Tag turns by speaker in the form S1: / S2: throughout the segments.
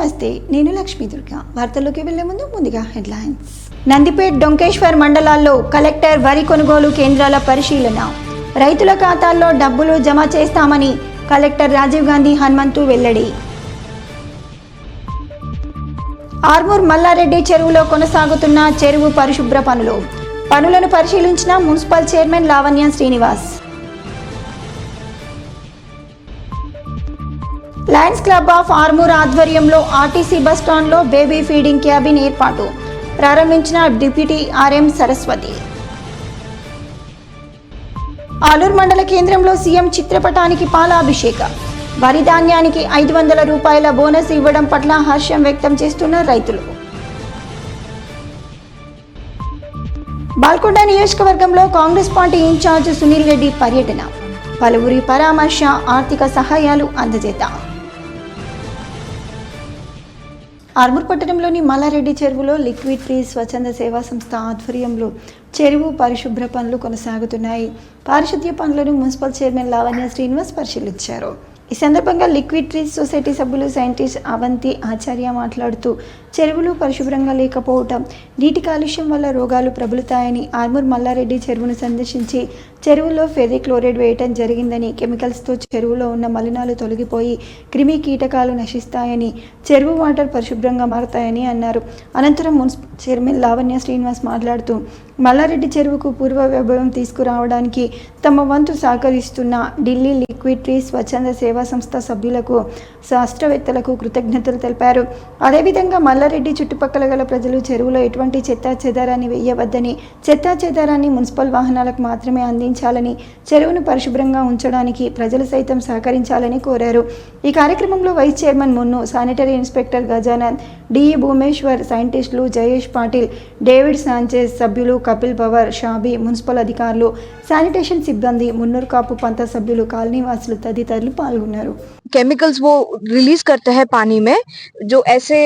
S1: నమస్తే, నేను లక్ష్మీ దుర్గా. వార్తల్లోకి వెళ్లే ముందుగా హెడ్లైన్స్. నందిపేట్, డొంకేశ్వర్ మండలాల్లో కలెక్టర్ వరి కొనుగోలు కేంద్రాల పరిశీలన. రైతుల ఖాతాల్లో డబ్బులు జమ చేస్తామని కలెక్టర్ రాజీవ్ గాంధీ హనుమంతు వెల్లడి. ఆర్మూర్ మల్లారెడ్డి చెరువులో కొనసాగుతున్న చెరువు పరిశుభ్ర పనులను పరిశీలించిన municipal chairman Lavanya Srinivas. Lions club of Armoor ఆధ్వర్యంలో ఆర్టీసీ బస్టాండ్లో బేబీ ఫీడింగ్ క్యాబిన్ ఏర్పాటు ప్రారంభించిన డిప్యూటీ ఆర్ఎం సరస్వతి. ఆలూరు మండల కేంద్రంలో సీఎం చిత్రపటానికి పాలాభిషేకం. వరి ధాన్యానికి 500 రూపాయల బోనస్ ఇవ్వడం పట్ల హర్షం వ్యక్తం చేస్తున్న రైతులు. బాల్కొండ నియోజకవర్గంలో కాంగ్రెస్ పార్టీ ఇన్ఛార్జ్ సునీల్ రెడ్డి పర్యటన. పలువురి పరామర్శ, ఆర్థిక సహాయాలు అందజేత. ఆర్మూర్ పట్టణంలోని మల్లారెడ్డి చెరువులో లిక్విడ్ ట్రీ స్వచ్ఛంద సేవా సంస్థ ఆధ్వర్యంలో చెరువు పరిశుభ్ర పనులు కొనసాగుతున్నాయి. పారిశుద్ధ్య పనులను మున్సిపల్ చైర్మన్ లావణ్య శ్రీనివాస్ పరిశీలించారు. ఈ సందర్భంగా లిక్విడ్ ట్రీ సొసైటీ సభ్యులు సైంటిస్ట్ అవంతి ఆచార్య మాట్లాడుతూ చెరువులు పరిశుభ్రంగా లేకపోవటం, నీటి కాలుష్యం వల్ల రోగాలు ప్రబలుతాయని, ఆర్మూర్ మల్లారెడ్డి చెరువును సందర్శించి చెరువులో ఫెర్రీ క్లోరైడ్ వేయటం జరిగిందని, కెమికల్స్తో చెరువులో ఉన్న మలినాలు తొలగిపోయి క్రిమి కీటకాలు నశిస్తాయని, చెరువు వాటర్ పరిశుభ్రంగా మారుతాయని అన్నారు. అనంతరం మున్సిపల్ చైర్మన్ లావణ్య శ్రీనివాస్ మాట్లాడుతూ మల్లారెడ్డి చెరువుకు పూర్వ వైభవం తీసుకురావడానికి తమ వంతు సహకరిస్తున్న ఢిల్లీ లిక్విడ్ ట్రీ స్వచ్ఛంద సేవా సంస్థ సభ్యులకు, శాస్త్రవేత్తలకు కృతజ్ఞతలు తెలిపారు. అదేవిధంగా మల్లారెడ్డి చుట్టుపక్కల గల ప్రజలు చెరువులో ఎటువంటి చెత్తా చెదారాన్ని వేయవద్దని, చెత్తా చెదారాన్ని మున్సిపల్ వాహనాలకు మాత్రమే అందించాలని, చెరువును పరిశుభ్రంగా ఉంచడానికి ప్రజలు సైతం సహకరించాలని కోరారు. ఈ కార్యక్రమంలో vice chairman Munnu, sanitary inspector Gajanand, DE Bhumeshwar, సైంటిస్టులు జయేష్ పాటిల్, డేవిడ్ సాంచెజ్, సభ్యులు కపిల్ పవర్, షాబీ, మున్సిపల్ అధికారులు, శానిటేషన్ సిబ్బంది, మున్నూరు కాపు పంత సభ్యులు, కాలనీవాసులు తదితరులు పాల్గొన్నారు.
S2: केमिकल्स वो रिलीज करते हैं पानी में, जो ऐसे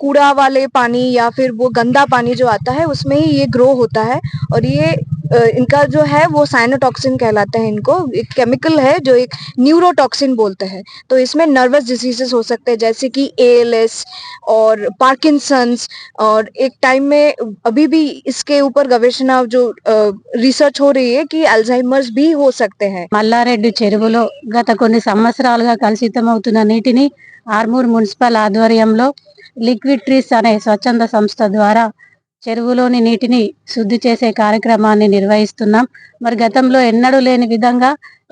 S2: कूड़ा वाले पानी या फिर वो गंदा पानी जो आता है उसमें ही ये ग्रो होता है. और ये इनका जो है वो साइनोटॉक्सिन कहलाता है. इनको एक केमिकल है जो एक न्यूरोटॉक्सिन बोलते हैं. तो इसमें नर्वस डिजीजेस हो सकते हैं जैसे कि ALS और पार्किंसंस. और एक टाइम में अभी भी इसके ऊपर गवेषणा जो रिसर्च हो रही है कि अल्जाइमर्स भी हो सकते हैं.
S3: మల్లారెడ్డి చెరువులో గత కొన్ని సంవత్సరాలుగా కలుషితమవుతున్న నీటిని ఆర్మూర్ మున్సిపల్ ఆధ్వర్యంలో లిక్విడ్ ట్రీస్ అనే స్వచ్ఛంద సంస్థ ద్వారా చెరువులోని నీటిని శుద్ధి చేసే కార్యక్రమాన్ని నిర్వహిస్తున్నాం. మరి గతంలో ఎన్నడూ లేని విధంగా,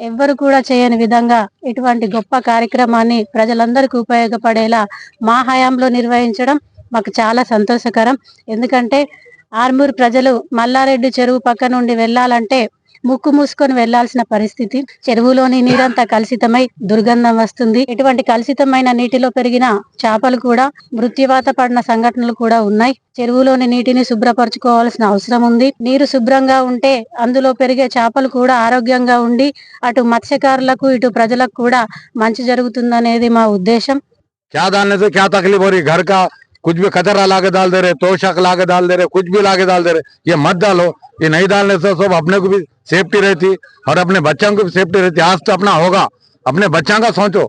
S3: ఎవ్వరు కూడా చేయని విధంగా ఇటువంటి గొప్ప కార్యక్రమాన్ని ప్రజలందరికీ ఉపయోగపడేలా మా హయాంలో నిర్వహించడం మాకు చాలా సంతోషకరం. ఎందుకంటే ఆర్మూర్ ప్రజలు మల్లారెడ్డి చెరువు పక్క నుండి వెళ్ళాలంటే ముక్కు మూసుకొని వెళ్లాల్సిన పరిస్థితి. చెరువులోని నీరంతా కలుషితమై దుర్గంధం వస్తుంది. ఇటువంటి కలుషితమైన నీటిలో పెరిగిన చేపలు కూడా మృత్యువాత పడిన సంఘటనలు కూడా ఉన్నాయి. చెరువులోని నీటిని శుభ్రపరచుకోవాల్సిన అవసరం ఉంది. నీరు శుభ్రంగా ఉంటే అందులో పెరిగే చేపలు కూడా ఆరోగ్యంగా ఉండి అటు మత్స్యకారులకు ఇటు ప్రజలకు కూడా మంచి జరుగుతుందనేది మా ఉద్దేశం.
S4: कुछ भी कचरा लाके डाल दे रहे, तोशक लाके डाल दे रहे, कुछ भी लाके डाल दे रहे, ये मत डालो. ये नहीं डालने से सब अपने को भी सेफ्टी रहती और अपने बच्चों को भी सेफ्टी रहती. आज तो अपना होगा, अपने बच्चों का सोचो.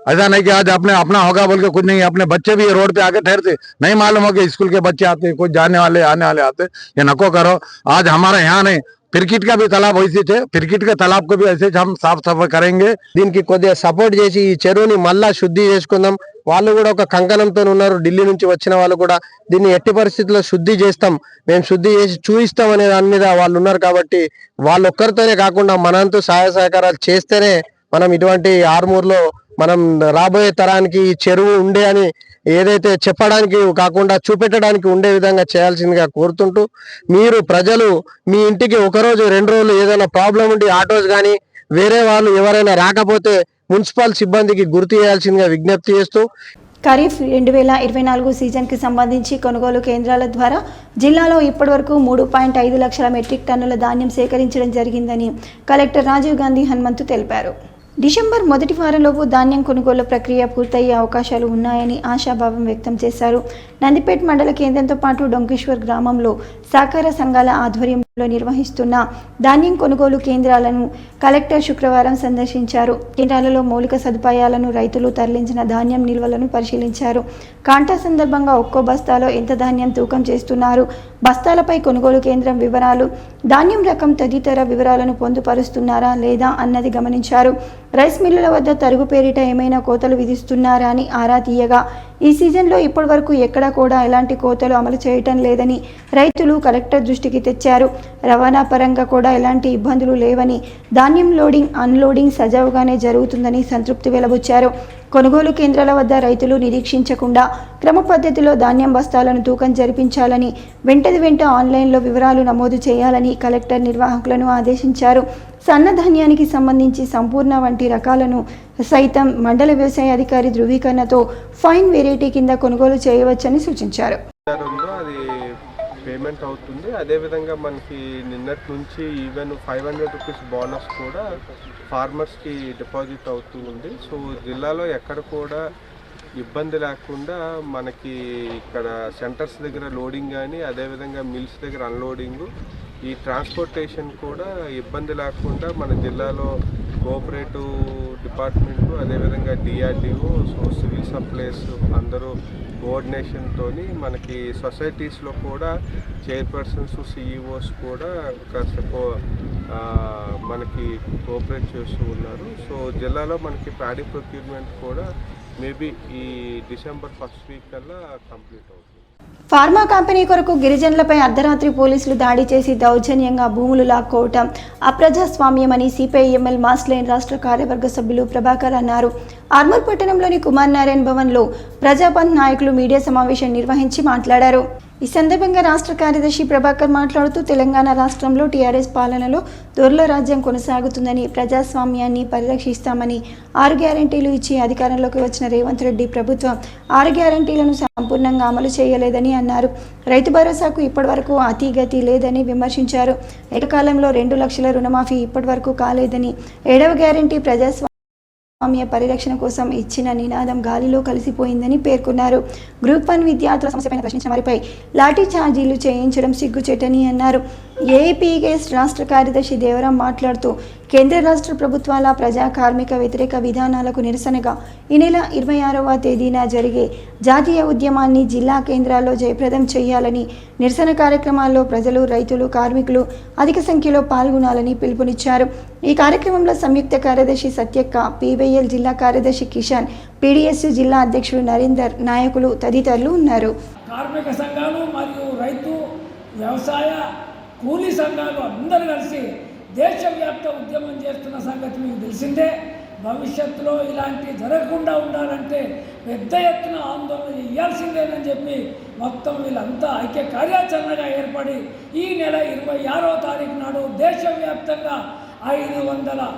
S4: ऐसा नहीं कि आज अपना होगा बोल के कुछ नहीं. अपने बच्चे भी रोड पे आके ठहरते, नहीं मालूम हो कि स्कूल के बच्चे आते, कुछ जाने वाले आने वाले आते. ये नको करो. आज हमारे यहाँ नहीं, क्रिकेट का भी तालाब वैसे थे, क्रिकेट के तालाब को भी ऐसे हम साफ सफाई करेंगे.
S5: దీనికి కొద్దిగా సపోర్ట్ చేసి ఈ చెరువుని మళ్ళా శుద్ధి చేసుకుందాం. వాళ్ళు కూడా ఒక కంకణంతో ఉన్నారు. ఢిల్లీ నుంచి వచ్చిన వాళ్ళు కూడా దీన్ని ఎట్టి పరిస్థితుల్లో శుద్ధి చేస్తాం, మేము శుద్ధి చేసి చూపిస్తాం అనే దాని మీద వాళ్ళు ఉన్నారు. కాబట్టి వాళ్ళు ఒక్కరితోనే కాకుండా మనంతో సహాయ సహకారాలు చేస్తేనే మనం ఇటువంటి ఆర్మూర్లో మనం రాబోయే తరానికి ఈ చెరువు ఉండే అని ఏదైతే చెప్పడానికి కాకుండా చూపెట్టడానికి ఉండే విధంగా చేయాల్సిందిగా కోరుతుంటూ, మీరు ప్రజలు మీ ఇంటికి ఒకరోజు 2 రోజులు ఏదైనా ప్రాబ్లం ఉండి ఆటోస్ కానీ వేరే వాళ్ళు ఎవరైనా రాకపోతే మున్సిపల్ సిబ్బందికి గుర్తు చేయాల్సిందిగా విజ్ఞప్తి చేస్తూ,
S1: ఖరీఫ్ 2024 సీజన్కి సంబంధించి కొనుగోలు కేంద్రాల ద్వారా జిల్లాలో ఇప్పటివరకు 3.5 లక్షల మెట్రిక్ టన్నుల ధాన్యం సేకరించడం జరిగిందని కలెక్టర్ రాజీవ్ గాంధీ హనుమంతు తెలిపారు. డిసెంబర్ మొదటి వారంలోపు ధాన్యం కొనుగోలు ప్రక్రియ పూర్తయ్యే అవకాశాలు ఉన్నాయని ఆశాభావం వ్యక్తం చేశారు. నందిపేట్ మండల కేంద్రంతో పాటు డొంకేశ్వర్ గ్రామంలో సహకార సంఘాల ఆధ్వర్యంలో నిర్వహిస్తున్న ధాన్యం కొనుగోలు కేంద్రాలను కలెక్టర్ శుక్రవారం సందర్శించారు. కేంద్రాలలో మౌలిక సదుపాయాలను, రైతులు తరలించిన ధాన్యం నిల్వలను పరిశీలించారు. కాంటా సందర్భంగా ఒక్కో బస్తాలో ఎంత ధాన్యం తూకం చేస్తున్నారు, బస్తాలపై కొనుగోలు కేంద్రం వివరాలు, ధాన్యం రకం తదితర వివరాలను పొందుపరుస్తున్నారా లేదా అన్నది గమనించారు. రైస్ మిల్లుల వద్ద తరుగు పేరిట ఏమైనా కోతలు విధిస్తున్నారా అని ఆరా తీయగా ఈ సీజన్లో ఇప్పటి వరకు ఎక్కడా కూడా ఎలాంటి కోతలు అమలు చేయటం లేదని రైతులు కలెక్టర్ దృష్టికి తెచ్చారు. రవాణా పరంగా కూడా ఎలాంటి ఇబ్బందులు లేవని, ధాన్యం లోడింగ్, అన్లోడింగ్ సజావుగానే జరుగుతుందని సంతృప్తి వెలబుచ్చారు. కొనుగోలు కేంద్రాల వద్ద రైతులు నిరీక్షించకుండా క్రమ పద్ధతిలో ధాన్యం బస్తాలను తూకం జరిపించాలని, వెంటది వెంట ఆన్లైన్లో వివరాలు నమోదు చేయాలని కలెక్టర్ నిర్వాహకులను ఆదేశించారు. సన్న ధాన్యానికి సంబంధించి సంపూర్ణ వంటి రకాలను సైతం మండల వ్యవసాయ అధికారి ధృవీకరణతో ఫైన్ వెరైటీ కింద కొనుగోలు చేయవచ్చని సూచించారు.
S6: అది పేమెంట్ అవుతుంది. అదేవిధంగా మనకి నిన్నటి నుంచి ఈవెన్ 500 రూపీస్ బోనస్ కూడా ఫార్మర్స్కి డిపాజిట్ అవుతూ ఉంది. సో జిల్లాలో ఎక్కడ కూడా ఇబ్బంది లేకుండా మనకి ఇక్కడ సెంటర్స్ దగ్గర లోడింగ్ కానీ, అదేవిధంగా మిల్స్ దగ్గర అన్లోడింగ్, ఈ ట్రాన్స్పోర్టేషన్ కూడా ఇబ్బంది లేకుండా మన జిల్లాలో కోఆపరేటివ్ డిపార్ట్మెంటు, అదేవిధంగా డిఆర్డిఓ, సో సివిల్ సప్లైస్ అందరూ కోఆర్డినేషన్తో మనకి సొసైటీస్లో కూడా చైర్పర్సన్స్, సిఇఓస్ కూడా కాస్త మనకి కోఆపరేట్ చేస్తూ ఉన్నారు. సో జిల్లాలో మనకి ప్యాడీ ప్రొక్యూర్మెంట్ కూడా మేబీ ఈ డిసెంబర్ 1st వీక్ కల్లా కంప్లీట్ అవుతుంది.
S1: ఫార్మా కంపెనీ కొరకు గిరిజనులపై అర్ధరాత్రి పోలీసులు దాడి చేసి దౌర్జన్యంగా భూములు లాక్కోవటం అప్రజాస్వామ్యమని సిపిఐఎంఎల్ మాస్ లైన్ రాష్ట్ర కార్యవర్గ సభ్యులు ప్రభాకర్ అన్నారు. ఆర్మూర్ పట్టణంలోని కుమార్ నారాయణ్ భవన్లో ప్రజాపంత్ నాయకులు మీడియా సమావేశం నిర్వహించి మాట్లాడారు. ఈ సందర్భంగా రాష్ట్ర కార్యదర్శి ప్రభాకర్ మాట్లాడుతూ తెలంగాణ రాష్ట్రంలో టీఆర్ఎస్ పాలనలో దొరల రాజ్యం కొనసాగుతుందని, ప్రజాస్వామ్యాన్ని పరిరక్షిస్తామని 6 గ్యారెంటీలు ఇచ్చి అధికారంలోకి వచ్చిన రేవంత్ రెడ్డి ప్రభుత్వం 6 గ్యారెంటీలను సంపూర్ణంగా అమలు చేయలేదని అన్నారు. రైతు భరోసాకు ఇప్పటివరకు అతిగతి లేదని విమర్శించారు. ఏకకాలంలో 2 లక్షల రుణమాఫీ ఇప్పటివరకు కాలేదని, 7వ గ్యారెంటీ ప్రజాస్వామ్య పరిరక్షణ కోసం ఇచ్చిన నినాదం గాలిలో కలిసిపోయిందని పేర్కొన్నారు. గ్రూప్ 1 విద్యార్థుల సమస్యపైన ప్రశ్నించిన వారిపై లాఠీ ఛార్జీలు చేయించడం సిగ్గుచేటని అన్నారు. ఏపీఎస్ రాష్ట్ర కార్యదర్శి దేవరాం మాట్లాడుతూ కేంద్ర రాష్ట్ర ప్రభుత్వాల ప్రజా కార్మిక వ్యతిరేక విధానాలకు నిరసనగా ఈ నెల 26వ తేదీన జరిగే జాతీయ ఉద్యమాన్ని జిల్లా కేంద్రాల్లో జయప్రదం చేయాలని, నిరసన కార్యక్రమాల్లో ప్రజలు, రైతులు, కార్మికులు అధిక సంఖ్యలో పాల్గొనాలని పిలుపునిచ్చారు. ఈ కార్యక్రమంలో సంయుక్త కార్యదర్శి సత్యక్క, పీవైఎల్ జిల్లా కార్యదర్శి కిషన్, పీడీఎస్ జిల్లా అధ్యక్షుడు నరేందర్, నాయకులు తదితరులు ఉన్నారు.
S7: కార్మిక సంఘాలు మరియు రైతు, వ్యవసాయ, కూలీ సంఘాలు అందరూ కలిసి దేశవ్యాప్త ఉద్యమం చేస్తున్న సంగతి మీకు తెలిసిందే. భవిష్యత్తులో ఇలాంటి జరగకుండా ఉండాలంటే పెద్ద ఎత్తున ఆందోళన చేయాల్సిందేనని చెప్పి మొత్తం వీళ్ళంతా ఐక్య కార్యాచరణగా ఏర్పడి ఈ నెల 26వ తారీఖు నాడు దేశవ్యాప్తంగా 500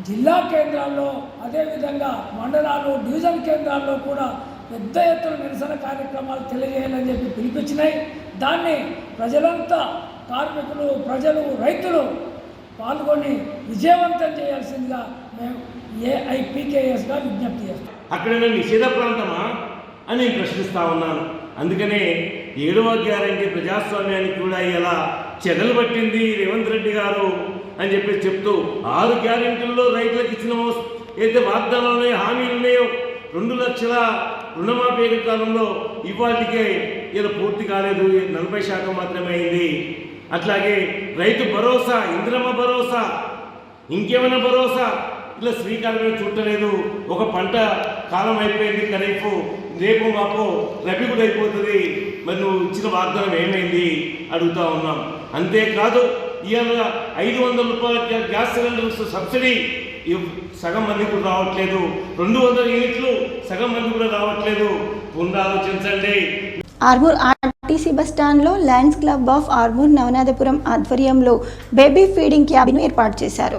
S7: జిల్లా కేంద్రాల్లో, అదేవిధంగా మండలాలు, డివిజన్ కేంద్రాల్లో కూడా పెద్ద ఎత్తున నిరసన కార్యక్రమాలు తెలియజేయాలని చెప్పి పిలిపించినాయి. దాన్ని ప్రజలంతా, కార్మికులు, ప్రజలు, రైతులు పాల్గొని విజయవంతం చేయాల్సిందిగా మేము ఏఐపీకేఎస్గా విజ్ఞప్తి చేస్తాం.
S8: అక్కడ నిషేధ ప్రాంతమా అని నేను ప్రశ్నిస్తూ ఉన్నాను. అందుకనే 7వ గ్యారెంటీ ప్రజాస్వామ్యానికి కూడా ఇలా చెదలు పట్టింది రేవంత్ రెడ్డి గారు అని చెప్పి చెప్తూ 6 గ్యారెంటీల్లో రైతులకు ఇచ్చిన ఏదైతే వాగ్దానాలు ఉన్నాయో, హామీలు ఉన్నాయో, 2 లక్షల రుణమాఫీ కాలంలో ఇవాటికే ఇలా పూర్తి కాలేదు, 40% మాత్రమే అయింది. అట్లాగే రైతు భరోసా, ఇంద్రమ్మ భరోసా, ఇంకేమైనా భరోసా ఇట్లా శ్రీకారమే చూడలేదు. ఒక పంట కాలం అయిపోయింది, ఖరీఫ్ రేపు మాపు రబీ కూడా అయిపోతుంది, మరి నువ్వు ఇచ్చిన వాగ్దానం ఏమైంది అడుగుతూ ఉన్నాం. అంతేకాదు ఇవాళ 500 రూపాయల గ్యాస్ సిలిండర్స్ సబ్సిడీ సగం మందికి కూడా రావట్లేదు, 200 యూనిట్లు సగం మంది కూడా రావట్లేదు. పునరాలోచించండి.
S1: ఆర్మూర్ ఆర్టీసీ బస్టాండ్లో lions club of Armoor Navanathapuram ఆధ్వర్యంలో బేబీ ఫీడింగ్ క్యాబిన్ ఏర్పాటు చేశారు.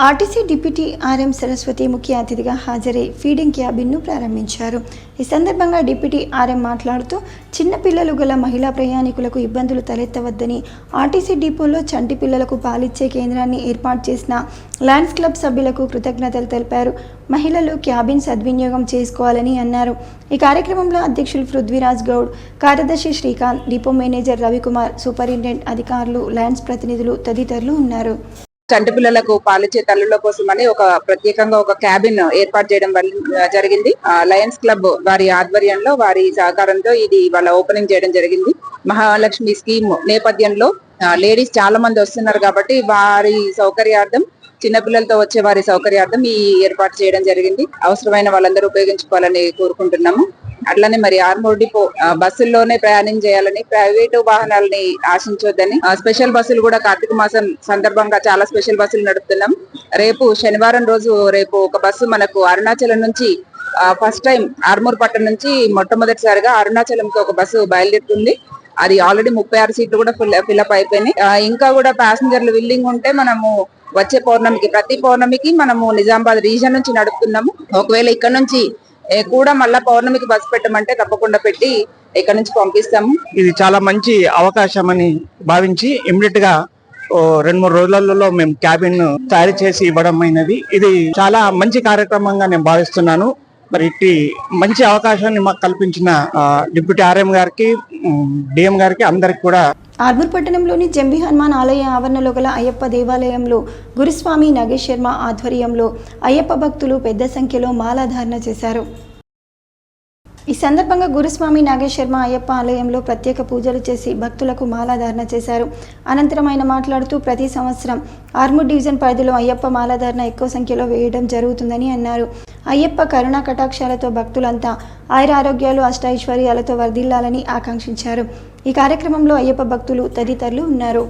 S1: ఆర్టీసీ డిప్యూటీ ఆర్ఎం సరస్వతి ముఖ్య అతిథిగా హాజరై ఫీడింగ్ క్యాబిన్ను ప్రారంభించారు. ఈ సందర్భంగా డిప్యూటీ ఆర్ఎం మాట్లాడుతూ చిన్నపిల్లలు గల మహిళా ప్రయాణికులకు ఇబ్బందులు తలెత్తవద్దని ఆర్టీసీ డిపోలో చంటి పిల్లలకు పాలిచ్చే కేంద్రాన్ని ఏర్పాటు చేసిన లయన్స్ క్లబ్ సభ్యులకు కృతజ్ఞతలు తెలిపారు. మహిళలు క్యాబిన్ సద్వినియోగం చేసుకోవాలని అన్నారు. ఈ కార్యక్రమంలో అధ్యక్షులు పృథ్వీరాజ్ గౌడ్, కార్యదర్శి Srikanth, depot manager Ravikumar, superintendent అధికారులు, లయన్స్ ప్రతినిధులు తదితరులు ఉన్నారు.
S9: చంటి పిల్లలకు పాలిచ్చే తల్లుల కోసమని ఒక ప్రత్యేకంగా ఒక క్యాబిన్ ఏర్పాటు చేయడం జరిగింది. లయన్స్ క్లబ్ వారి ఆధ్వర్యంలో వారి సహకారంతో ఇది వాళ్ళ ఓపెనింగ్ చేయడం జరిగింది. మహాలక్ష్మి స్కీమ్ నేపథ్యంలో లేడీస్ చాలా మంది వస్తున్నారు కాబట్టి వారి సౌకర్యార్థం, చిన్నపిల్లలతో వచ్చే వారి సౌకర్యార్థం ఈ ఏర్పాటు చేయడం జరిగింది. అవసరమైన వాళ్ళందరూ ఉపయోగించుకోవాలని కోరుకుంటున్నాము. అట్లనే మరి ఆర్మూర్ డిపో బస్సుల్లోనే ప్రయాణం చేయాలని, ప్రైవేటు వాహనాలని ఆశించొద్దని, స్పెషల్ బస్సులు కూడా కార్తీక మాసం సందర్భంగా చాలా స్పెషల్ బస్సులు నడుపుతున్నాం. రేపు శనివారం రోజు రేపు ఒక బస్సు మనకు అరుణాచలం నుంచి ఫస్ట్ టైం ఆర్మూర్ పట్టణం నుంచి మొట్టమొదటిసారిగా అరుణాచలంకి ఒక బస్సు బయలుదేరుతుంది. అది ఆల్రెడీ 36 సీట్లు కూడా ఫిల్అప్ అయిపోయినాయి. ఇంకా కూడా ప్యాసింజర్లు విల్లింగ్ ఉంటే మనము వచ్చే పౌర్ణమికి, ప్రతి పౌర్ణమికి మనము నిజామాబాద్ రీజన్ నుంచి నడుపుతున్నాము. ఒకవేళ ఇక్కడ నుంచి కూడా మళ్ళా పౌర్ణమికి బస్సు పెట్టమంటే తప్పకుండా పెట్టి ఇక్కడ నుంచి పంపిస్తాము.
S10: ఇది చాలా మంచి అవకాశం అని భావించి ఇమ్మీడియట్ గా 2-3 రోజులలో మేము క్యాబిన్ తయారు చేసి ఇవ్వడం అయినది. ఇది చాలా మంచి కార్యక్రమంగా నేను భావిస్తున్నాను. మరి ఇట్టి మంచి అవకాశాన్ని మాకు కల్పించిన డిప్యూటీ ఆర్ఎం గారికి, డిఎం గారికి, అందరికి కూడా.
S1: ఆర్మూర్ పట్టణంలోని జంబి హనుమాన్ ఆలయ ఆవరణలో గల అయ్యప్ప దేవాలయంలో గురుస్వామి నాగేష్ శర్మ ఆధ్వర్యంలో అయ్యప్ప భక్తులు పెద్ద సంఖ్యలో మాలాధారణ చేశారు. ఈ సందర్భంగా గురుస్వామి నాగేష్ శర్మ అయ్యప్ప ఆలయంలో ప్రత్యేక పూజలు చేసి భక్తులకు మాలాధారణ చేశారు. అనంతరం ఆయన మాట్లాడుతూ ప్రతి సంవత్సరం ఆర్మూర్ డివిజన్ పరిధిలో అయ్యప్ప మాలాధారణ ఎక్కువ సంఖ్యలో వేయడం జరుగుతుందని అన్నారు. అయ్యప్ప కరుణా కటాక్షాలతో భక్తులంతా ఆయురారోగ్యాలు, అష్టైశ్వర్యాలతో వర్ధిల్లాలని ఆకాంక్షించారు. ఈ కార్యక్రమంలో అయ్యప్ప భక్తులు తదితరులు ఉన్నారు.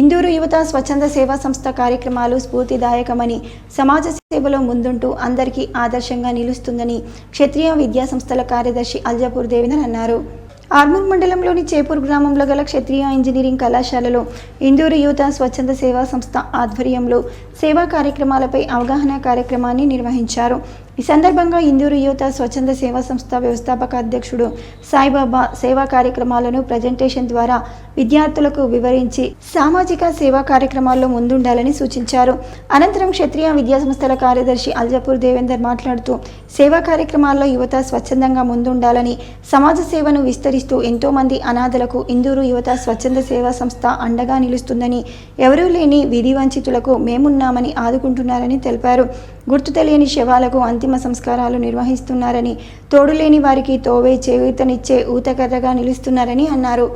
S1: ఇందూరు యువత స్వచ్ఛంద సేవా సంస్థ కార్యక్రమాలు స్ఫూర్తిదాయకమని, సమాజ సేవలో ముందుంటూ అందరికీ ఆదర్శంగా నిలుస్తుందని క్షత్రియ విద్యా సంస్థల కార్యదర్శి అల్జాపూర్ దేవేందర్ అన్నారు. ఆర్మూర్ మండలంలోని చేపూర్ గ్రామంలో గల క్షత్రియ ఇంజనీరింగ్ కళాశాలలో ఇందూరు యువత స్వచ్ఛంద సేవా సంస్థ ఆధ్వర్యంలో సేవా కార్యక్రమాలపై అవగాహన కార్యక్రమాన్ని నిర్వహించారు. ఈ సందర్భంగా ఇందూరు యువత స్వచ్ఛంద సేవా సంస్థ వ్యవస్థాపక అధ్యక్షుడు సాయిబాబా సేవా కార్యక్రమాలను ప్రజెంటేషన్ ద్వారా విద్యార్థులకు వివరించి సామాజిక సేవా కార్యక్రమాల్లో ముందుండాలని సూచించారు. అనంతరం క్షత్రియ విద్యా సంస్థల కార్యదర్శి అల్జాపూర్ దేవేందర్ మాట్లాడుతూ సేవా కార్యక్రమాల్లో యువత స్వచ్ఛందంగా ముందుండాలని, సమాజ సేవను విస్తరిస్తూ ఎంతో మంది అనాథలకు ఇందూరు యువత స్వచ్ఛంద సేవా సంస్థ అండగా నిలుస్తుందని, ఎవరూ లేని విధి వంచితులకు మేమున్నామని ఆదుకుంటున్నారని తెలిపారు. గుర్తు తెలియని శవాలకు అంతిమ సంస్కారాలు నిర్వహిస్తున్నారని, తోడులేని వారికి తోవే చేయూతనిచ్చే ఊతకర్రగా నిలుస్తున్నారని అన్నారు.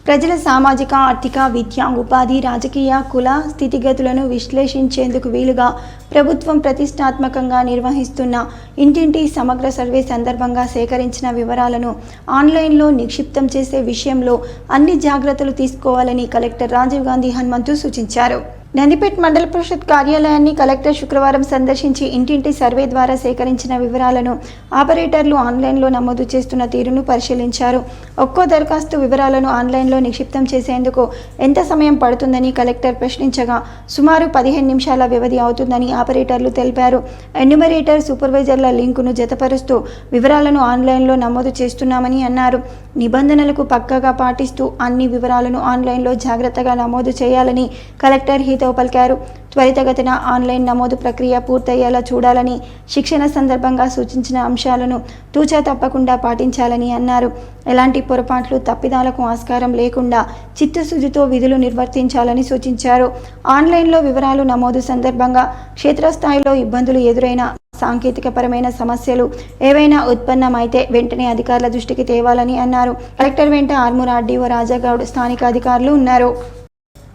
S1: ప్రజల సామాజిక, ఆర్థిక, విద్య, ఉపాధి, రాజకీయ, కుల స్థితిగతులను విశ్లేషించేందుకు వీలుగా ప్రభుత్వం ప్రతిష్టాత్మకంగా నిర్వహిస్తున్న ఇంటింటి సమగ్ర సర్వే సందర్భంగా సేకరించిన వివరాలను ఆన్లైన్లో నిక్షిప్తం చేసే విషయంలో అన్ని జాగ్రత్తలు తీసుకోవాలని కలెక్టర్ రాజీవ్ గాంధీ హనుమంతు సూచించారు. నందిపేట్ మండల పరిషత్ కార్యాలయాన్ని కలెక్టర్ శుక్రవారం సందర్శించి ఇంటింటి సర్వే ద్వారా సేకరించిన వివరాలను ఆపరేటర్లు ఆన్లైన్లో నమోదు చేస్తున్న తీరును పరిశీలించారు. ఒక్కో దరఖాస్తు వివరాలను ఆన్లైన్లో నిక్షిప్తం చేసేందుకు ఎంత సమయం పడుతుందని కలెక్టర్ ప్రశ్నించగా సుమారు 15 నిమిషాల వ్యవధి అవుతుందని ఆపరేటర్లు తెలిపారు. ఎన్యూమరేటర్, సూపర్వైజర్ల లింకును జతపరుస్తూ వివరాలను ఆన్లైన్లో నమోదు చేస్తున్నామని అన్నారు. నిబంధనలకు పక్కాగా పాటిస్తూ అన్ని వివరాలను ఆన్లైన్లో జాగ్రత్తగా నమోదు చేయాలని కలెక్టర్ హితవు పలికారు. త్వరితగతిన ఆన్లైన్ నమోదు ప్రక్రియ పూర్తయ్యేలా చూడాలని, శిక్షణ సందర్భంగా సూచించిన అంశాలను తూచా తప్పకుండా పాటించాలని అన్నారు. ఎలాంటి పొరపాట్లు, తప్పిదాలకు ఆస్కారం లేకుండా చిత్తశుద్ధితో విధులు నిర్వర్తించాలని సూచించారు. ఆన్లైన్లో వివరాలు నమోదు సందర్భంగా క్షేత్రస్థాయిలో ఇబ్బందులు ఎదురైన, సాంకేతికపరమైన సమస్యలు ఏవైనా ఉత్పన్నమైతే వెంటనే అధికారుల దృష్టికి తేవాలని అన్నారు. కలెక్టర్ వెంట ఆర్మూర్ ఆర్డీఓ రాజాగౌడ్, స్థానిక అధికారులు ఉన్నారు.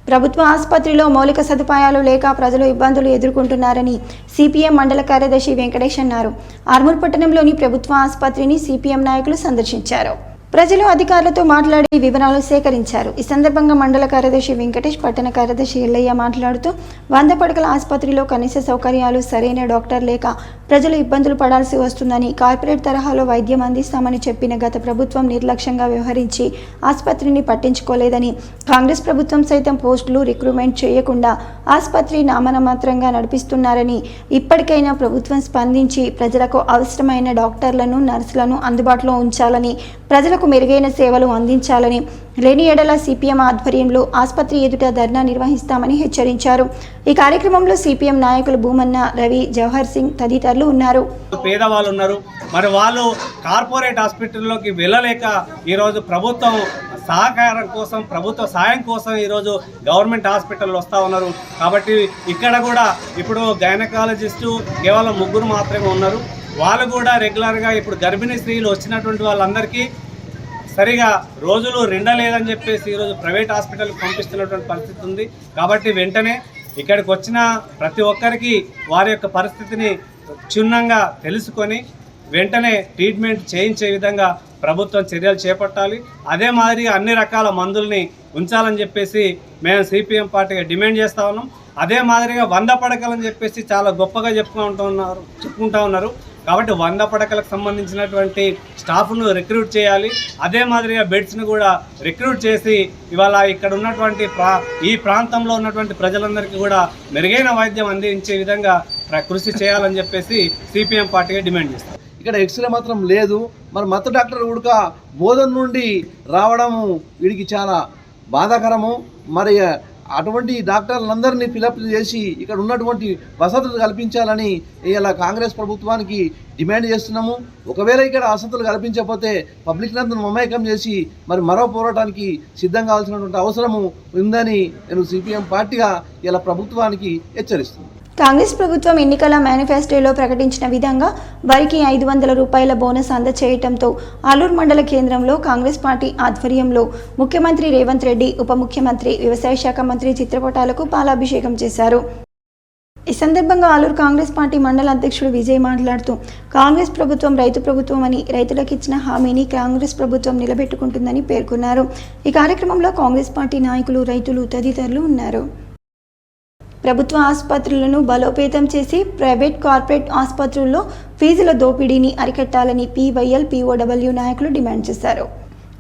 S1: ప్రభుత్వ ఆసుపత్రిలో మౌలిక సదుపాయాలు లేక ప్రజలు ఇబ్బందులు ఎదుర్కొంటున్నారని సిపిఎం మండల కార్యదర్శి వెంకటేష్ అన్నారు. ఆర్మూర్ పట్టణంలోని ప్రభుత్వ ఆసుపత్రిని సిపిఎం నాయకులు సందర్శించారు. ప్రజలు అధికారులతో మాట్లాడి వివరాలు సేకరించారు. ఈ సందర్భంగా మండల కార్యదర్శి వెంకటేష్, పట్టణ కార్యదర్శి ఎల్లయ్య మాట్లాడుతూ 100 పడకల ఆసుపత్రిలో కనీస సౌకర్యాలు, సరైన డాక్టర్ లేక ప్రజలు ఇబ్బందులు పడాల్సి వస్తుందని, కార్పొరేట్ తరహాలో వైద్యం అందిస్తామని చెప్పిన గత ప్రభుత్వం నిర్లక్ష్యంగా వ్యవహరించి ఆసుపత్రిని పట్టించుకోలేదని, కాంగ్రెస్ ప్రభుత్వం సైతం పోస్టులు రిక్రూట్మెంట్ చేయకుండా ఆసుపత్రి నామమాత్రంగా నడిపిస్తున్నారని, ఇప్పటికైనా ప్రభుత్వం స్పందించి ప్రజలకు అవసరమైన డాక్టర్లను, నర్సులను అందుబాటులో ఉంచాలని, ప్రజలకు మెరుగైన సేవలు అందించాలని, లేని ఎడల సిపిఎం ఆధ్వర్యంలో ఆసుపత్రి ఎదుట ధర్నా నిర్వహిస్తామని హెచ్చరించారు. ఈ కార్యక్రమంలో సిపిఎం నాయకులు భూమన్న, రవి, జవహర్ సింగ్ తదితరులు ఉన్నారు.
S11: పేదవాళ్ళు ఉన్నారు, మరి వాళ్ళు కార్పొరేట్ హాస్పిటల్లోకి వెళ్ళలేక ఈరోజు ప్రభుత్వం సహకారం కోసం, ప్రభుత్వ సాయం కోసం ఈరోజు గవర్నమెంట్ హాస్పిటల్ వస్తూ ఉన్నారు. కాబట్టి ఇక్కడ కూడా ఇప్పుడు గైనకాలజిస్టు కేవలం 3 మాత్రమే ఉన్నారు. వాళ్ళు కూడా రెగ్యులర్గా ఇప్పుడు గర్భిణీ స్త్రీలు వచ్చినటువంటి వాళ్ళందరికీ సరిగా రోజులు రెండలేదని చెప్పేసి ఈరోజు ప్రైవేట్ హాస్పిటల్కి పంపిస్తున్నటువంటి పరిస్థితి ఉంది. కాబట్టి వెంటనే ఇక్కడికి వచ్చిన ప్రతి ఒక్కరికి వారి యొక్క పరిస్థితిని క్షుణ్ణంగా తెలుసుకొని వెంటనే ట్రీట్మెంట్ చేయించే విధంగా ప్రభుత్వం చర్యలు చేపట్టాలి. అదే మాదిరిగా అన్ని రకాల మందుల్ని ఉంచాలని చెప్పేసి మేము సిపిఎం పార్టీగా డిమాండ్ చేస్తూ ఉన్నాం. అదే మాదిరిగా 100 పడకలని చెప్పేసి చాలా గొప్పగా చెప్పుకుంటూ ఉన్నారు. కాబట్టి 100 పడకలకు సంబంధించినటువంటి స్టాఫ్ను రిక్రూట్ చేయాలి. అదే మాదిరిగా బెడ్స్ను కూడా రిక్రూట్ చేసి ఇవాళ ఇక్కడ ఉన్నటువంటి ఈ ప్రాంతంలో ఉన్నటువంటి ప్రజలందరికీ కూడా మెరుగైన వైద్యం అందించే విధంగా కృషి చేయాలని చెప్పేసి సిపిఎం పార్టీగా డిమాండ్ చేస్తాం.
S12: ఇక్కడ ఎక్స్రే మాత్రం లేదు. మరి మత డాక్టర్ కూడా బోధన నుండి రావడము వీడికి చాలా బాధాకరము. మరి అటువంటి డాక్టర్లందరినీ ఫిలప్ చేసి ఇక్కడ ఉన్నటువంటి వసతులు కల్పించాలని ఇలా కాంగ్రెస్ ప్రభుత్వానికి డిమాండ్ చేస్తున్నాము. ఒకవేళ ఇక్కడ వసతులు కల్పించకపోతే పబ్లిక్ నందరూ మమేకం చేసి మరి మరో పోరాటానికి సిద్ధం కావాల్సినటువంటి అవసరము ఉందని నేను సిపిఎం పార్టీగా ఇలా ప్రభుత్వానికి హెచ్చరిస్తున్నాను.
S1: కాంగ్రెస్ ప్రభుత్వం ఎన్నికల మేనిఫెస్టోలో ప్రకటించిన విధంగా వారికి 500 రూపాయల బోనస్ అందచేయడంతో ఆలూరు మండల కేంద్రంలో కాంగ్రెస్ పార్టీ ఆధ్వర్యంలో ముఖ్యమంత్రి రేవంత్ రెడ్డి, ఉప ముఖ్యమంత్రి, వ్యవసాయ శాఖ మంత్రి చిత్రపటాలకు పాలాభిషేకం చేశారు. ఈ సందర్భంగా ఆలూరు కాంగ్రెస్ పార్టీ మండల అధ్యక్షుడు విజయ్ మాట్లాడుతూ, కాంగ్రెస్ ప్రభుత్వం రైతు ప్రభుత్వం అని, రైతులకు ఇచ్చిన హామీని కాంగ్రెస్ ప్రభుత్వం నిలబెట్టుకుంటుందని పేర్కొన్నారు. ఈ కార్యక్రమంలో కాంగ్రెస్ పార్టీ నాయకులు, రైతులు తదితరులు ఉన్నారు. ప్రభుత్వ ఆసుపత్రులను బలోపేతం చేసి ప్రైవేట్, కార్పొరేట్ ఆసుపత్రుల్లో ఫీజుల దోపిడీని అరికట్టాలని పీవైఎల్, పీఓడబ్ల్యూ నాయకులు డిమాండ్ చేశారు.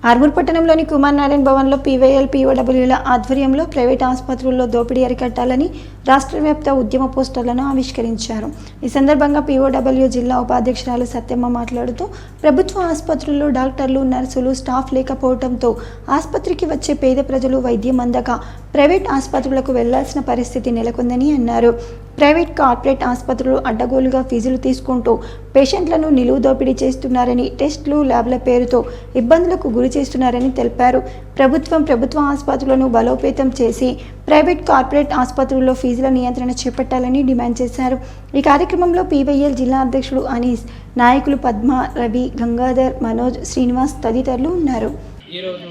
S1: ఆర్మూర్ పట్టణంలోని కుమార్ నారాయణ భవన్లో పీవైఎల్, పీఓడబ్ల్యూల ఆధ్వర్యంలో ప్రైవేట్ ఆసుపత్రుల్లో దోపిడీ అరికట్టాలని రాష్ట్ర వ్యాప్త ఉద్యమ పోస్టర్లను ఆవిష్కరించారు. ఈ సందర్భంగా పీఓడబ్ల్యూ జిల్లా ఉపాధ్యక్షురాలు సత్యమ్మ మాట్లాడుతూ, ప్రభుత్వ ఆసుపత్రుల్లో డాక్టర్లు, నర్సులు, స్టాఫ్ లేకపోవడంతో ఆసుపత్రికి వచ్చే పేద ప్రజలు వైద్యం అందక ప్రైవేట్ ఆసుపత్రులకు వెళ్లాల్సిన పరిస్థితి నెలకొందని అన్నారు. ప్రైవేట్, కార్పొరేట్ ఆసుపత్రులు అడ్డగోలుగా ఫీజులు తీసుకుంటూ పేషెంట్లను నిలువు దోపిడీ చేస్తున్నారని, టెస్టులు, ల్యాబ్ల పేరుతో ఇబ్బందులకు గురి చేస్తున్నారని తెలిపారు. ప్రభుత్వ ఆసుపత్రులను బలోపేతం చేసి ప్రైవేట్, కార్పొరేట్ ఆసుపత్రుల్లో ఫీజుల నియంత్రణ చేపట్టాలని డిమాండ్ చేశారు. ఈ కార్యక్రమంలో పీవైఎల్ జిల్లా అధ్యక్షుడు అనీస్, నాయకులు పద్మ, రవి, గంగాధర్, మనోజ్, శ్రీనివాస్ తదితరులు ఉన్నారు.
S13: ఈరోజు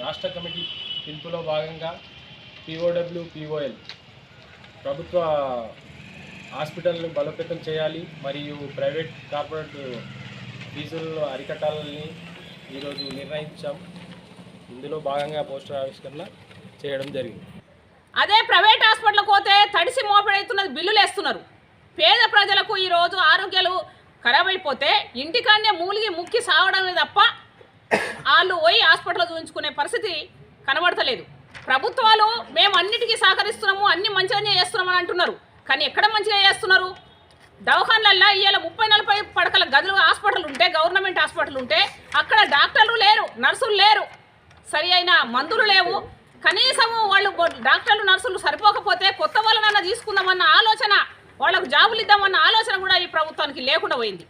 S13: రాష్ట్ర కమిటీ పిలుపులో భాగంగా పీఓడబ్ల్యూ, పీఓఎల్ ప్రభుత్వ హాస్పిటల్ను బలోపేతం చేయాలి మరియు ప్రైవేట్, కార్పొరేట్ ఫీజులను అరికట్టాలని ఈరోజు నిర్ణయించాం. ఇందులో భాగంగా పోస్టర్ ఆవిష్కరణ చేయడం జరిగింది.
S14: అదే ప్రైవేట్ హాస్పిటల్కి పోతే తడిసి మోపడవుతున్నది, బిల్లులు వేస్తున్నారు. పేద ప్రజలకు ఈరోజు ఆరోగ్యాలు ఖరాబ్ అయిపోతే ఇంటికాన్నే మూలిగి ముక్కి సావడమే తప్ప వాళ్ళు పోయి హాస్పిటల్లో చూపించుకునే పరిస్థితి కనబడతలేదు. ప్రభుత్వాలు మేము అన్నిటికీ సహకరిస్తున్నాము, అన్ని మంచిగానే చేస్తున్నామని అంటున్నారు. కానీ ఎక్కడ మంచిగా చేస్తున్నారు? దవాఖాన్లల్లో ఇవాళ 30-40 పడకల గదులు హాస్పిటల్ ఉంటే, గవర్నమెంట్ హాస్పిటల్ ఉంటే అక్కడ డాక్టర్లు లేరు, నర్సులు లేరు, సరి అయిన మందులు లేవు. కనీసం వాళ్ళు డాక్టర్లు, నర్సులు సరిపోకపోతే కొత్త వాళ్ళనన్నా తీసుకుందామన్న ఆలోచన, వాళ్ళకు జాబులు ఇద్దామన్న ఆలోచన కూడా ఈ ప్రభుత్వానికి లేకుండా పోయింది.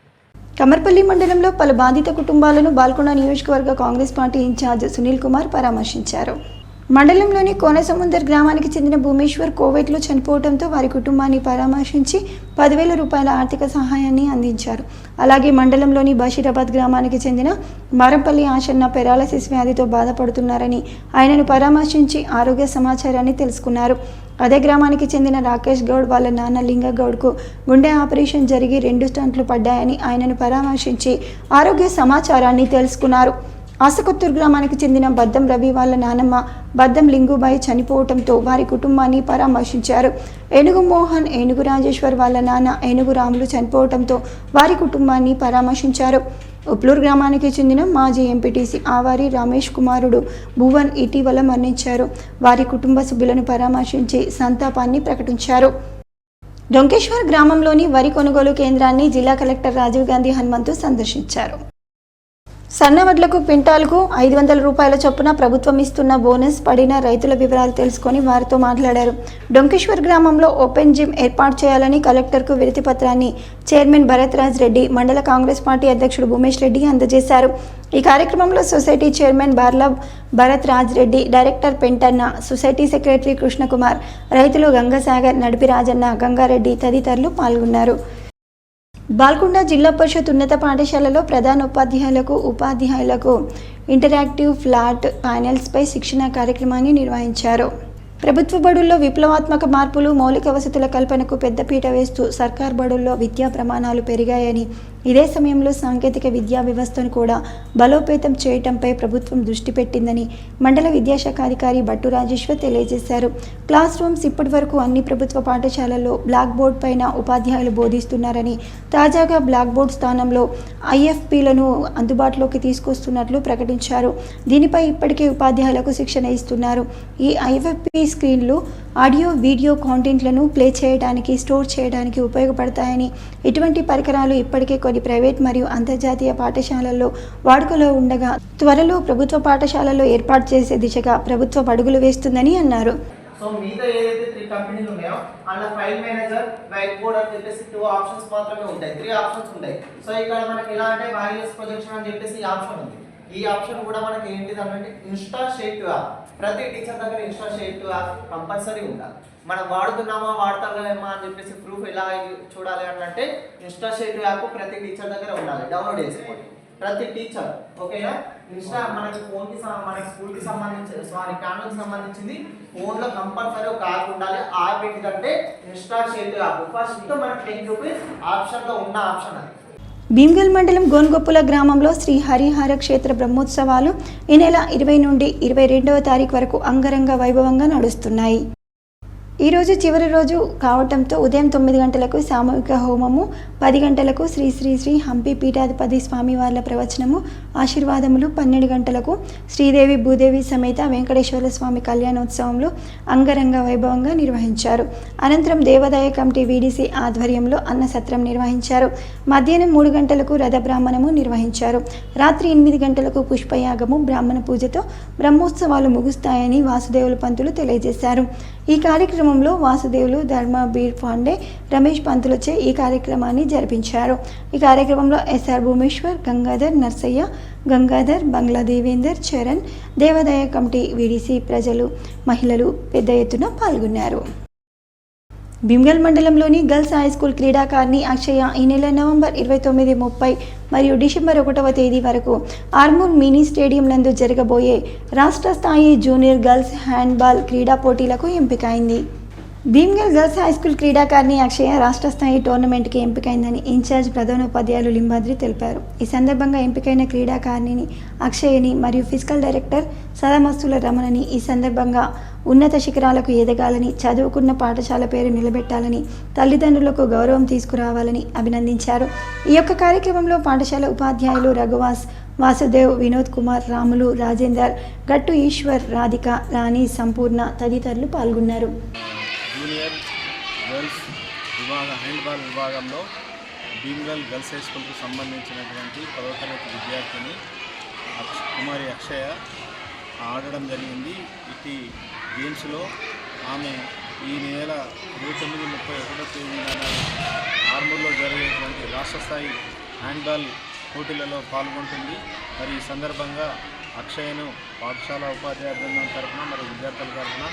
S1: కమర్పల్లి మండలంలో పలు బాధిత కుటుంబాలను బాల్కొండ నియోజకవర్గ కాంగ్రెస్ పార్టీ ఇన్ఛార్జ్ సునీల్ కుమార్ పరామర్శించారు. మండలంలోని కోనసముందర్ గ్రామానికి చెందిన భూమేశ్వర్ కోవిడ్లో చనిపోవడంతో వారి కుటుంబాన్ని పరామర్శించి 10,000 రూపాయల ఆర్థిక సహాయాన్ని అందించారు. అలాగే మండలంలోని బషీరాబాద్ గ్రామానికి చెందిన మరంపల్లి ఆశన్న పెరాలసిస్ వ్యాధితో బాధపడుతున్నారని ఆయనను పరామర్శించి ఆరోగ్య సమాచారాన్ని తెలుసుకున్నారు. అదే గ్రామానికి చెందిన రాకేష్ గౌడ్ వాళ్ళ నాన్న లింగగౌడ్కు గుండె ఆపరేషన్ జరిగి 2 స్టంట్లు పడ్డాయని ఆయనను పరామర్శించి ఆరోగ్య సమాచారాన్ని తెలుసుకున్నారు. ఆసకొత్తూరు గ్రామానికి చెందిన బద్దం రవి వాళ్ళ నానమ్మ బద్దం లింగుబాయి చనిపోవడంతో వారి కుటుంబాన్ని పరామర్శించారు. ఏనుగు మోహన్, ఏనుగు రాజేశ్వర్ వాళ్ళ నాన్న ఏనుగు రాములు చనిపోవడంతో వారి కుటుంబాన్ని పరామర్శించారు. ఉప్లూరు గ్రామానికి చెందిన మాజీ ఎంపీటీసీ ఆవారి రమేష్ కుమారుడు భువన్ ఇటీవల మరణించారు. వారి కుటుంబ సభ్యులను పరామర్శించి సంతాపాన్ని ప్రకటించారు. డొంకేశ్వర్ గ్రామంలోని వరి కొనుగోలు కేంద్రాన్ని జిల్లా కలెక్టర్ రాజీవ్ గాంధీ హనుమంతు సందర్శించారు. సన్నవడ్లకు క్వింటాల్కు 500 రూపాయల చొప్పున ప్రభుత్వం ఇస్తున్న బోనస్ పడిన రైతుల వివరాలు తెలుసుకొని వారితో మాట్లాడారు. డొంకేశ్వర్ గ్రామంలో ఓపెన్ జిమ్ ఏర్పాటు చేయాలని కలెక్టర్కు వినతి పత్రాన్ని చైర్మన్ భరత్ రాజ్ రెడ్డి, మండల కాంగ్రెస్ పార్టీ అధ్యక్షుడు భూమేష్ రెడ్డి అందజేశారు. ఈ కార్యక్రమంలో సొసైటీ చైర్మన్ బార్లబ్ Bharat Raj Reddy, director Pentanna, society secretary Krishnakumar, రైతులు గంగాసాగర్, నడిపి రాజన్న, గంగారెడ్డి తదితరులు పాల్గొన్నారు. బాల్కొండ జిల్లా పరిషత్ ఉన్నత పాఠశాలలో ప్రధానోపాధ్యాయులకు, ఉపాధ్యాయులకు ఇంటరాక్టివ్ ఫ్లాట్ ప్యానెల్స్పై శిక్షణ కార్యక్రమాన్ని నిర్వహించారు. ప్రభుత్వ బడుల్లో విప్లవాత్మక మార్పులు, మౌలిక వసతుల కల్పనకు పెద్దపీట వేస్తూ సర్కార్ బడుల్లో విద్యా ప్రమాణాలు పెరిగాయని, ఇదే సమయంలో సాంకేతిక విద్యా వ్యవస్థను కూడా బలోపేతం చేయటంపై ప్రభుత్వం దృష్టి పెట్టిందని మండల విద్యాశాఖ అధికారి బట్టు రాజేశ్వర్ తెలియజేశారు. క్లాస్ రూమ్స్ ఇప్పటి వరకు అన్ని ప్రభుత్వ పాఠశాలల్లో బ్లాక్ బోర్డ్ పైన ఉపాధ్యాయులు బోధిస్తున్నారని, తాజాగా బ్లాక్ బోర్డ్ స్థానంలో IFPలను అందుబాటులోకి తీసుకొస్తున్నట్లు ప్రకటించారు. దీనిపై ఇప్పటికే ఉపాధ్యాయులకు శిక్షణ ఇస్తున్నారు. ఈ IFP స్క్రీన్లు ఆడియో, వీడియో కాంటెంట్లను ప్లే చేయడానికి, స్టోర్ చేయడానికి ఉపయోగపడతాయని, ఇటువంటి పరికరాలు ఇప్పటికే కొన్ని ప్రైవేట్ మరియు అంతర్జాతీయ పాఠశాలల్లో వాడుకలో ఉండగా త్వరలో ప్రభుత్వ పాఠశాలల్లో ఏర్పాటు చేసే దిశగా ప్రభుత్వం అడుగులు వేస్తుందని అన్నారు.
S15: సో మిగతా ఏదైతే 3 కంపెనీలు ఉన్నాయో అలా ఫైల్ మేనేజర్, వైట్ బోర్డ్ అని చెప్పేసి 2 ఆప్షన్స్ మాత్రమే ఉంటాయి. 3 ఆప్షన్స్ ఉంటాయి. సో ఇక్కడ మనకి ఎలా అంటే వైర్లెస్ ప్రొజెక్షన్ అని చెప్పేసి ఈ ఆప్షన్ ఉంది. ఈ ఆప్షన్ కూడా మనకి ఏంటిది అంటే ఇన్స్టా షేట్ యాప్. ప్రతి టీచర్ దగ్గర ఇన్స్టా షేట్ యాప్ కంపల్సరీ ఉండాలి. మనం వాడుతున్నామా, వాడతామా అని చెప్పేసి ప్రూఫ్ ఎలా చూడాలి అంటే ఇన్స్టా షేట్ యాప్ ప్రతి టీచర్ దగ్గర ఉండాలి. డౌన్లోడ్ చేసుకోండి ప్రతి టీచర్, ఓకేనా. ఇన్స్టా మనకి ఫోన్కి మనకి స్కూల్కి సంబంధించి క్యానల్కి సంబంధించింది ఫోన్లో కంపల్సరీ ఒక యాప్ ఉండాలి. ఆ యాప్ ఏంటంటే ఇన్స్టా షేట్ యాప్. ఫస్ట్ మనకి 10 రూపీస్ ఆప్షన్లో ఉన్న ఆప్షన్ అది.
S1: భీమ్గల్ మండలం గోన్గొప్పుల గ్రామంలో శ్రీ హరిహర క్షేత్ర బ్రహ్మోత్సవాలు ఈ నెల 20 నుండి 22వ తారీఖు వరకు అంగరంగ వైభవంగా నడుస్తున్నాయి. ఈరోజు చివరి రోజు కావటంతో ఉదయం 9 గంటలకు సామూహిక హోమము, 10 గంటలకు శ్రీ శ్రీ శ్రీ హంపి పీఠాధిపతి స్వామివార్ల ప్రవచనము, ఆశీర్వాదములు, 12 గంటలకు శ్రీదేవి భూదేవి సమేత వెంకటేశ్వర స్వామి కళ్యాణోత్సవంలో అంగరంగ వైభవంగా నిర్వహించారు. అనంతరం దేవాదాయ కమిటీ VDC ఆధ్వర్యంలో అన్నసత్రం నిర్వహించారు. మధ్యాహ్నం 3 గంటలకు రథ బ్రాహ్మణము నిర్వహించారు. రాత్రి 8 గంటలకు పుష్పయాగము, బ్రాహ్మణ పూజతో బ్రహ్మోత్సవాలు ముగుస్తాయని వాసుదేవుల పంతులు తెలియజేశారు. ఈ కార్యక్రమంలో వాసుదేవులు, ధర్మబీర్ పాండే, రమేష్ పంతులచే ఈ కార్యక్రమాన్ని జరిపించారు. ఈ కార్యక్రమంలో SR భూమేశ్వర్, గంగాధర్, నర్సయ్య, గంగాధర్, బంగ్లా దేవేందర్, చరణ్, దేవాదాయ కమిటీ VDC ప్రజలు, మహిళలు పెద్ద ఎత్తున పాల్గొన్నారు. భీమ్గల్ మండలంలోని గర్ల్స్ హై స్కూల్ క్రీడాకారిణి అక్షయ ఈ నెల నవంబర్ 29, 30 మరియు డిసెంబర్ 1వ తేదీ వరకు ఆర్మూర్ మినీ స్టేడియం నందు జరగబోయే రాష్ట్ర స్థాయి జూనియర్ గర్ల్స్ హ్యాండ్బాల్ క్రీడా పోటీలకు ఎంపికైంది. భీమ్గల్ గర్ల్స్ హై స్కూల్ క్రీడాకారిణి అక్షయ రాష్ట్ర స్థాయి టోర్నమెంట్కి ఎంపికైందని ఇన్ఛార్జ్ ప్రధానోపాధ్యాయులు లింబాద్రి తెలిపారు. ఈ సందర్భంగా ఎంపికైన క్రీడాకారిణిని అక్షయని మరియు ఫిజికల్ డైరెక్టర్ సదామస్తుల రమణని ఈ సందర్భంగా ఉన్నత శిఖరాలకు ఎదగాలని, చదువుకున్న పాఠశాల పేరు నిలబెట్టాలని, తల్లిదండ్రులకు గౌరవం తీసుకురావాలని అభినందించారు. ఈ యొక్క కార్యక్రమంలో పాఠశాల ఉపాధ్యాయులు రఘువాస్, వాసుదేవ్, వినోద్ కుమార్, రాములు, రాజేందర్, గట్టు ఈశ్వర్, రాధిక, రాణి, సంపూర్ణ తదితరులు పాల్గొన్నారు.
S16: జూనియర్ గర్ల్స్ హ్యాండ్బాల్ విభాగంలో భీమ్గల్ గర్ల్స్ హై స్కూల్కు సంబంధించినటువంటి 10వ తరగతి విద్యార్థిని కుమారి అక్షయ ఆడడం జరిగింది. ఇటు గేమ్స్లో ఆమె ఈ నెల 29, 31వ తేదీన ఆర్మూర్లో జరిగేటువంటి రాష్ట్ర స్థాయి హ్యాండ్బాల్ పోటీలలో పాల్గొంటుంది. మరి ఈ సందర్భంగా అక్షయను పాఠశాల ఉపాధ్యాయ బృందం తరఫున మరియు విద్యార్థుల తరఫున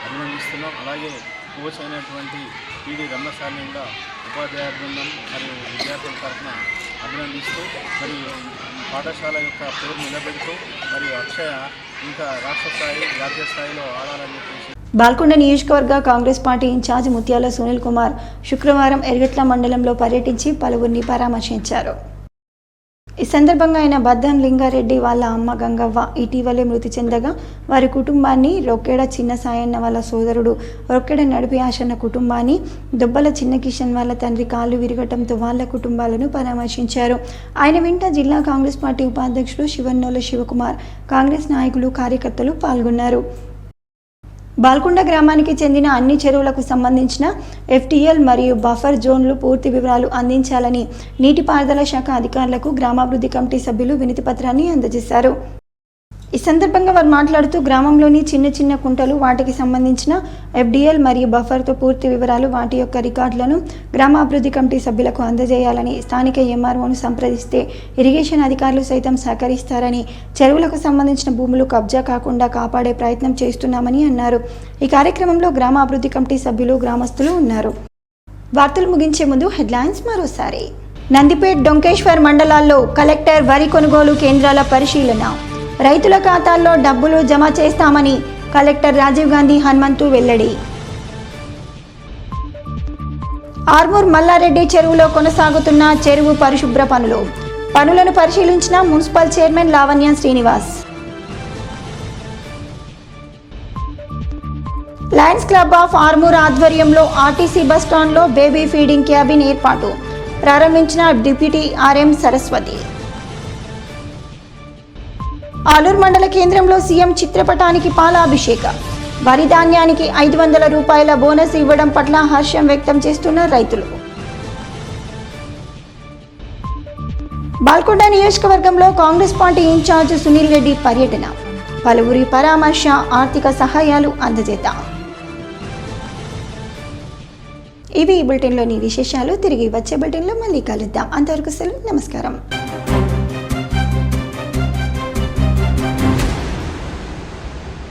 S16: అభినందిస్తున్నాం. అలాగే కోచ్ అయినటువంటి PD రమణసారిని కూడా ఉపాధ్యాయ బృందం మరియు విద్యార్థుల తరఫున అభినందిస్తూ మరి పాఠశాల యొక్క పేరు నిలబెడుతూ మరియు అక్షయ ఇంకా రాష్ట్ర స్థాయి, జాతీయ స్థాయిలో ఆడాలని చెప్పేసి.
S1: బాల్కొండ నియోజకవర్గ కాంగ్రెస్ పార్టీ ఇన్ఛార్జ్ ముత్యాల సునీల్ కుమార్ శుక్రవారం ఎర్గట్ల మండలంలో పర్యటించి పలువురిని పరామర్శించారు. ఈ సందర్భంగా ఆయన బద్దం లింగారెడ్డి వాళ్ళ అమ్మ గంగవ్వ ఇటీవలే మృతి చెందగా వారి కుటుంబాన్ని, రొక్కెడ చిన్న సాయన్న వాళ్ళ సోదరుడు రొక్కెడ నడిపి ఆశన్న కుటుంబాన్ని, దుబ్బల చిన్న కిషన్ వాళ్ళ తండ్రి కాళ్ళు విరగటంతో వాళ్ళ కుటుంబాలను పరామర్శించారు. ఆయన వెంట జిల్లా కాంగ్రెస్ పార్టీ ఉపాధ్యక్షుడు శివన్నోల శివకుమార్, కాంగ్రెస్ నాయకులు, కార్యకర్తలు పాల్గొన్నారు. బాల్కొండ గ్రామానికి చెందిన అన్ని చెరువులకు సంబంధించిన FTL మరియు బఫర్ జోన్లు పూర్తి వివరాలు అందించాలని నీటిపారుదల శాఖ అధికారులకు గ్రామాభివృద్ధి కమిటీ సభ్యులు వినతి పత్రాన్ని అందజేశారు. ఈ సందర్భంగా వారు మాట్లాడుతూ గ్రామంలోని చిన్న చిన్న కుంటలు, వాటికి సంబంధించిన FDL మరియు బఫర్తో పూర్తి వివరాలు, వాటి యొక్క రికార్డులను గ్రామాభివృద్ధి కమిటీ సభ్యులకు అందజేయాలని, స్థానిక MROను సంప్రదిస్తే ఇరిగేషన్ అధికారులు సైతం సహకరిస్తారని, చెరువులకు సంబంధించిన భూములు కబ్జా కాకుండా కాపాడే ప్రయత్నం చేస్తున్నామని అన్నారు. ఈ కార్యక్రమంలో గ్రామాభివృద్ధి కమిటీ సభ్యులు, గ్రామస్తులు ఉన్నారు. వార్తలు ముగించే ముందు హెడ్లైన్స్ మరోసారి. నందిపేట్, డొంకేశ్వర్ మండలాల్లో కలెక్టర్ వరి కొనుగోలు కేంద్రాల పరిశీలన. రైతుల ఖాతాల్లో డబ్బులు జమ చేస్తామని కలెక్టర్ రాజీవ్ గాంధీ హనుమంతు వెల్లడి. ఆర్మూర్ మల్లారెడ్డి చెరువులో కొనసాగుతున్న చెరువు పరిశుభ్ర పనులను పరిశీలించిన municipal chairman Lavanya Srinivas. Lions club of Armoor ఆధ్వర్యంలో ఆర్టీసీ బస్టాండ్లో బేబీ ఫీడింగ్ క్యాబిన్ ఏర్పాటు ప్రారంభించిన డిప్యూటీ RM సరస్వతి. ఆలూరు మండల కేంద్రంలో సీఎం చిత్రపటానికి పాలాభిషేకం. వరి ధాన్యానికి 500 రూపాయల బోనస్ ఇవ్వడం పట్ల హర్షం వ్యక్తం చేస్తున్న రైతులు. బాల్కొండ నియోజకవర్గంలో కాంగ్రెస్ పార్టీ ఇన్ఛార్జ్ సునీల్ రెడ్డి పర్యటన. పలువురి పరామర్శ, ఆర్థిక సహాయాలు అందజేత. ఇవి ఈ బులెటిన్లోని విశేషాలు. తిరిగి వచ్చే బులెటిన్లో మళ్ళీ కలుద్దాం. అంతవరకు సెలవు. నమస్కారం.